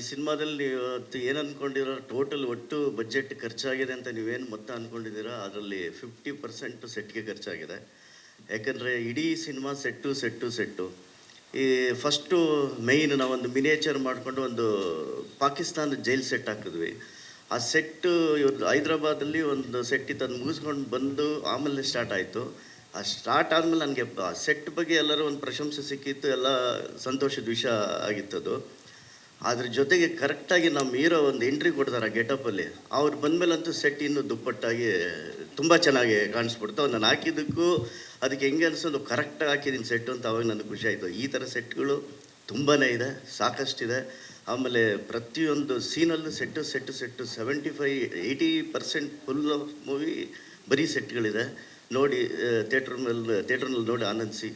ಸಿನಿಮಾದಲ್ಲಿ ನೀವು ಇವತ್ತು ಏನು ಅಂದ್ಕೊಂಡಿರೋ ಟೋಟಲ್ ಒಟ್ಟು ಬಜೆಟ್ ಖರ್ಚಾಗಿದೆ ಅಂತ ನೀವೇನು ಮೊತ್ತ ಅಂದ್ಕೊಂಡಿದ್ದೀರಾ ಅದರಲ್ಲಿ 50% ಸೆಟ್ಗೆ ಖರ್ಚಾಗಿದೆ. ಯಾಕಂದರೆ ಇಡೀ ಸಿನಿಮಾ ಸೆಟ್ಟು ಈ ಫಸ್ಟು ಮೇಯ್ನ್ ನಾವೊಂದು ಮಿನಿಯೇಚರ್ ಮಾಡಿಕೊಂಡು ಒಂದು ಪಾಕಿಸ್ತಾನದ ಜೈಲ್ ಸೆಟ್ ಹಾಕಿದ್ವಿ. ಆ ಸೆಟ್ಟು ಇವತ್ತು ಹೈದ್ರಾಬಾದಲ್ಲಿ ಒಂದು ಸೆಟ್ ಇತ್ತು, ಅದು ಮುಗಿಸ್ಕೊಂಡು ಬಂದು ಆಮೇಲೆ ಸ್ಟಾರ್ಟ್ ಆಯಿತು. ಆ ಸ್ಟಾರ್ಟ್ ಆದಮೇಲೆ ನನಗೆ ಆ ಸೆಟ್ ಬಗ್ಗೆ ಎಲ್ಲರೂ ಒಂದು ಪ್ರಶಂಸೆ ಸಿಕ್ಕಿತ್ತು, ಎಲ್ಲ ಸಂತೋಷದ ವಿಷಯ ಆಗಿತ್ತದು. ಅದ್ರ ಜೊತೆಗೆ ಕರೆಕ್ಟಾಗಿ ನಮ್ಮ ಹೀರೋ ಒಂದು ಎಂಟ್ರಿ ಕೊಡ್ತಾರೆ ಆ ಗೆಟಪ್ಪಲ್ಲಿ. ಅವ್ರು ಬಂದಮೇಲಂತೂ ಸೆಟ್ ಇನ್ನೂ ದುಪ್ಪಟ್ಟಾಗಿ ತುಂಬ ಚೆನ್ನಾಗಿ ಕಾಣಿಸ್ಬಿಡ್ತು. ನಾನು ಹಾಕಿದ್ದಕ್ಕೂ ಅದಕ್ಕೆ ಹೆಂಗೆ ಅನಿಸೋದು, ಕರೆಕ್ಟಾಗಿ ಹಾಕಿದ್ದೀನಿ ಸೆಟ್ಟು ಅಂತ ಅವಾಗ ನನಗೆ ಖುಷಿ ಆಯಿತು. ಈ ಥರ ಸೆಟ್ಗಳು ತುಂಬಾ ಇದೆ, ಸಾಕಷ್ಟಿದೆ. ಆಮೇಲೆ ಪ್ರತಿಯೊಂದು ಸೀನಲ್ಲೂ ಸೆಟ್ಟು 75-80% ಫುಲ್ ಮೂವಿ ಬರೀ ಸೆಟ್ಗಳಿದೆ. ನೋಡಿ ಥಿಯೇಟ್ರ್ನಲ್ಲಿ ನೋಡಿ ಆನಂದಿಸಿ.